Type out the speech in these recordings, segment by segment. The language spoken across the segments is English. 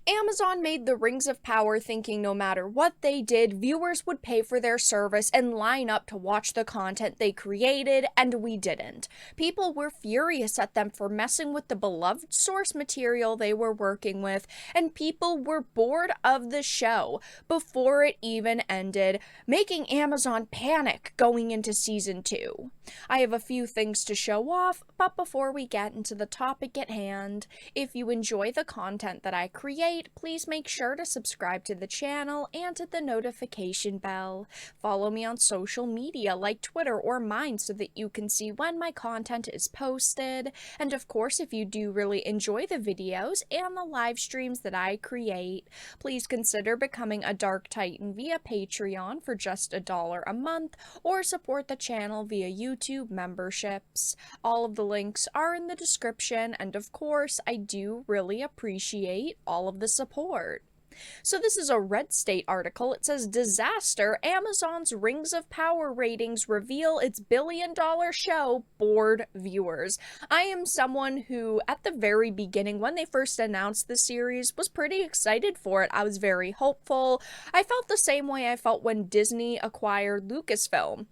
Amazon made the Rings of Power thinking no matter what they did, viewers would pay for their service and line up to watch the content they created, and we didn't. People were furious at them for messing with the beloved source material they were working with, and people were bored of the show before it even ended, making Amazon panic going into season 2. I have a few things to show off, but before we get into the topic at hand, if you enjoy the content that I create, please make sure to subscribe to the channel and hit the notification bell. Follow me on social media like Twitter or mine so that you can see when my content is posted. And of course, if you do really enjoy the videos and the live streams that I create, please consider becoming a Dark Titan via Patreon for just $1 a month, or support the channel via YouTube memberships. All of the links are in the description, and of course, I do really appreciate all of the support. So this is a Red State article. It says, "Disaster, Amazon's Rings of Power ratings reveal its billion-dollar show bored viewers." I am someone who, at the very beginning, when they first announced the series, was pretty excited for it. I was very hopeful. I felt the same way I felt when Disney acquired Lucasfilm.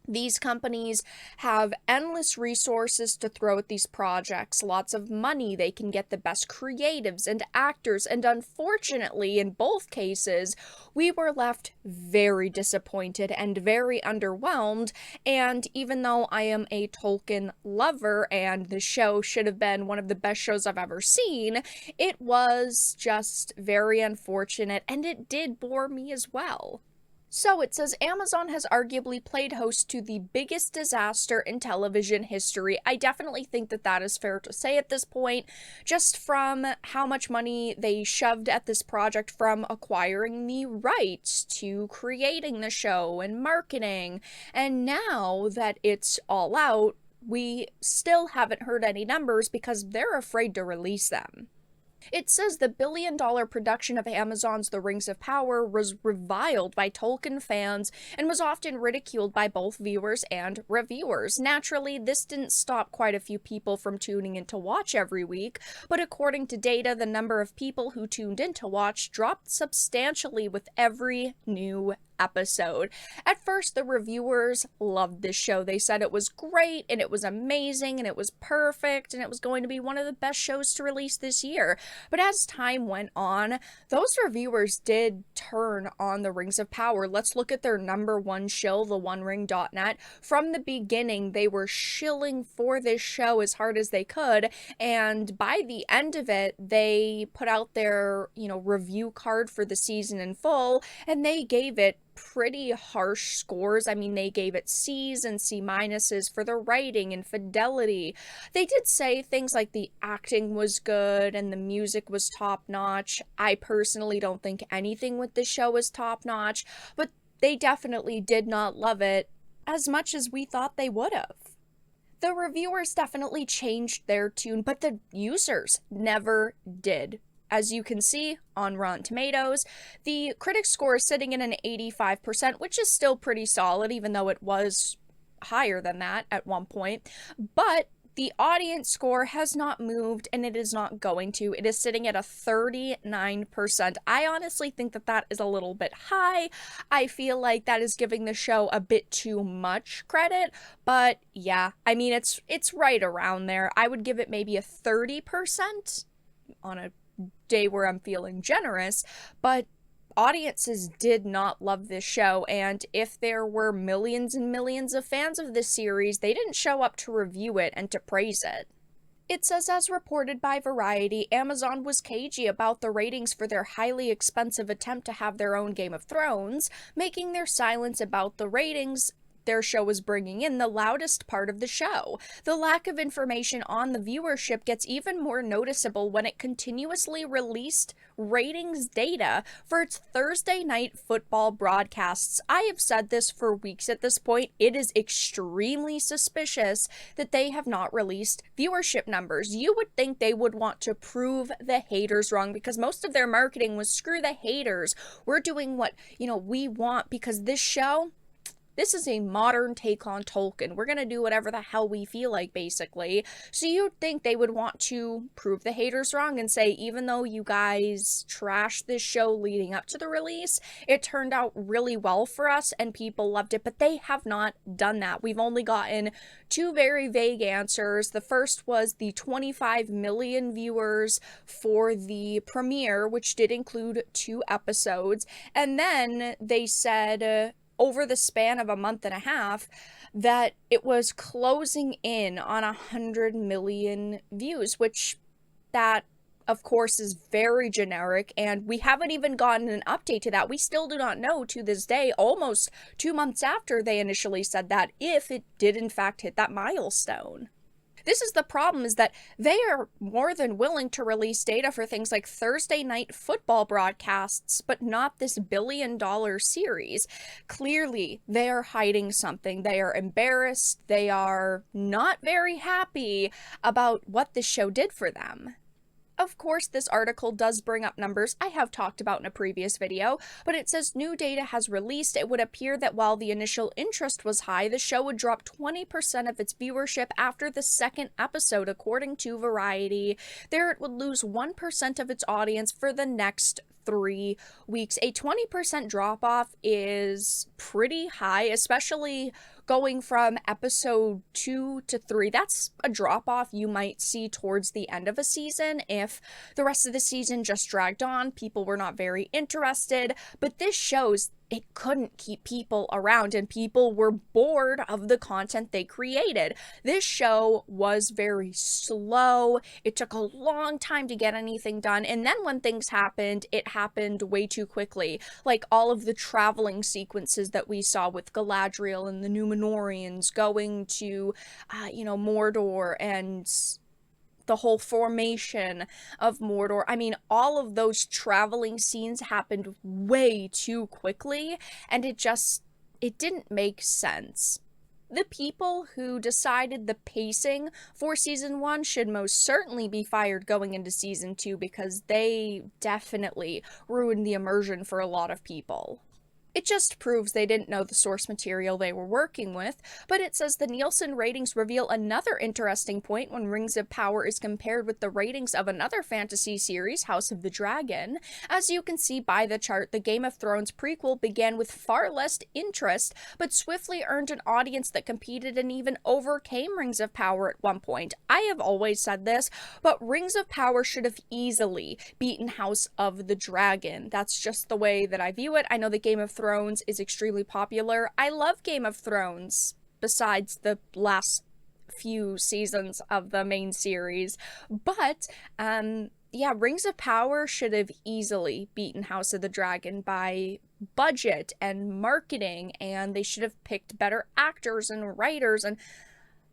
These companies have endless resources to throw at these projects, lots of money, they can get the best creatives and actors, and unfortunately, in both cases, we were left very disappointed and very underwhelmed, and even though I am a Tolkien lover and the show should have been one of the best shows I've ever seen, it was just very unfortunate, and it did bore me as well. So it says, Amazon has arguably played host to the biggest disaster in television history. I definitely think that that is fair to say at this point, just from how much money they shoved at this project, from acquiring the rights to creating the show and marketing. And now that it's all out, we still haven't heard any numbers because they're afraid to release them. It says the billion-dollar production of Amazon's The Rings of Power was reviled by Tolkien fans and was often ridiculed by both viewers and reviewers. Naturally, this didn't stop quite a few people from tuning in to watch every week, but according to data, the number of people who tuned in to watch dropped substantially with every new episode. At first, the reviewers loved this show. They said it was great and it was amazing and it was perfect and it was going to be one of the best shows to release this year. But as time went on, those reviewers did turn on the Rings of Power. Let's look at their number one shill, the OneRing.net. From the beginning, they were shilling for this show as hard as they could, and by the end of it, they put out their, review card for the season in full, and they gave it pretty harsh scores. I mean, they gave it C's and C minuses for the writing and fidelity. They did say things like the acting was good and the music was top notch. I personally don't think anything with the show was top notch, but they definitely did not love it as much as we thought they would have. The reviewers definitely changed their tune, but the users never did. As you can see on Rotten Tomatoes, the critic score is sitting at an 85%, which is still pretty solid, even though it was higher than that at one point. But the audience score has not moved, and it is not going to. It is sitting at a 39%. I honestly think that that is a little bit high. I feel like that is giving the show a bit too much credit, but yeah, I mean, it's right around there. I would give it maybe a 30% on a day where I'm feeling generous, but audiences did not love this show, and if there were millions and millions of fans of this series, they didn't show up to review it and to praise it. It says, as reported by Variety, Amazon was cagey about the ratings for their highly expensive attempt to have their own Game of Thrones, making their silence about the ratings their show was bringing in the loudest part of the show. The lack of information on the viewership gets even more noticeable when it continuously released ratings data for its Thursday night football broadcasts. I have said this for weeks at this point. It is extremely suspicious that they have not released viewership numbers. You would think they would want to prove the haters wrong, because most of their marketing was screw the haters. We're doing what, we want, because this show, This is a modern take on Tolkien. We're going to do whatever the hell we feel like, basically. So you'd think they would want to prove the haters wrong and say, even though you guys trashed this show leading up to the release, it turned out really well for us and people loved it. But they have not done that. We've only gotten two very vague answers. The first was the 25 million viewers for the premiere, which did include 2 episodes. And then they said, over the span of a month and a half, that it was closing in on 100 million views, which that of course is very generic, and we haven't even gotten an update to that. We still do not know to this day, almost 2 months after they initially said that, if it did in fact hit that milestone. This is the problem, is that they are more than willing to release data for things like Thursday night football broadcasts, but not this billion-dollar series. Clearly, they are hiding something. They are embarrassed. They are not very happy about what this show did for them. Of course, this article does bring up numbers I have talked about in a previous video, but it says new data has released. It would appear that while the initial interest was high, the show would drop 20% of its viewership after the second episode, according to Variety. There, it would lose 1% of its audience for the next 3 weeks. A 20% drop-off is pretty high, especially going from episode 2 to 3. That's a drop-off you might see towards the end of a season if the rest of the season just dragged on, people were not very interested. But this shows it couldn't keep people around, and people were bored of the content they created. This show was very slow. It took a long time to get anything done, and then when things happened, it happened way too quickly. Like all of the traveling sequences that we saw with Galadriel and the Númenóreans going to, Mordor, and the whole formation of Mordor. I mean, all of those traveling scenes happened way too quickly, and it didn't make sense. The people who decided the pacing for season 1 should most certainly be fired going into season 2, because they definitely ruined the immersion for a lot of people. It just proves they didn't know the source material they were working with, but it says the Nielsen ratings reveal another interesting point when Rings of Power is compared with the ratings of another fantasy series, House of the Dragon. As you can see by the chart, the Game of Thrones prequel began with far less interest, but swiftly earned an audience that competed and even overcame Rings of Power at one point. I have always said this, but Rings of Power should have easily beaten House of the Dragon. That's just the way that I view it. I know the Game of Thrones is extremely popular. I love Game of Thrones, besides the last few seasons of the main series. But, Rings of Power should have easily beaten House of the Dragon by budget and marketing, and they should have picked better actors and writers, and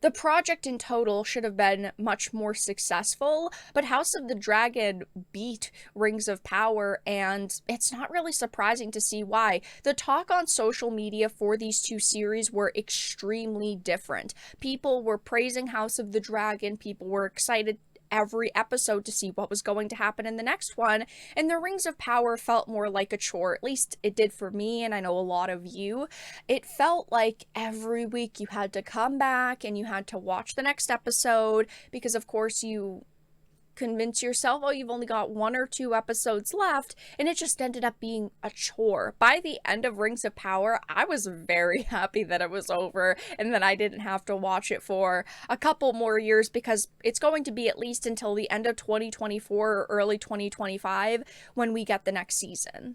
the project in total should have been much more successful, but House of the Dragon beat Rings of Power, and it's not really surprising to see why. The talk on social media for these two series were extremely different. People were praising House of the Dragon, people were excited every episode to see what was going to happen in the next one, and the Rings of Power felt more like a chore. At least it did for me, and I know a lot of you. It felt like every week you had to come back and you had to watch the next episode, because of course you convince yourself, oh, you've only got 1 or 2 episodes left, and it just ended up being a chore. By the end of Rings of Power, I was very happy that it was over and that I didn't have to watch it for a couple more years, because it's going to be at least until the end of 2024 or early 2025 when we get the next season.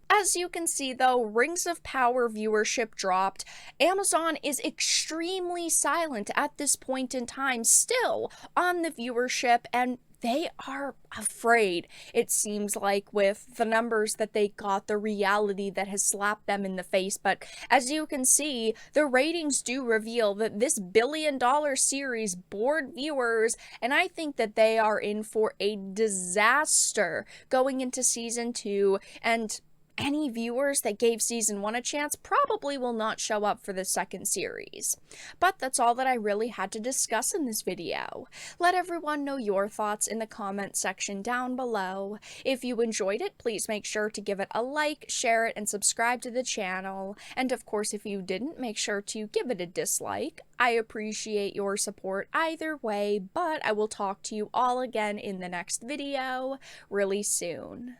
As you can see, though, Rings of Power viewership dropped. Amazon is extremely silent at this point in time, still on the viewership, and they are afraid, it seems like, with the numbers that they got, the reality that has slapped them in the face. But as you can see, the ratings do reveal that this billion-dollar series bored viewers, and I think that they are in for a disaster going into season 2, and any viewers that gave season 1 a chance probably will not show up for the second series. But that's all that I really had to discuss in this video. Let everyone know your thoughts in the comment section down below. If you enjoyed it, please make sure to give it a like, share it, and subscribe to the channel. And of course, if you didn't, make sure to give it a dislike. I appreciate your support either way, but I will talk to you all again in the next video really soon.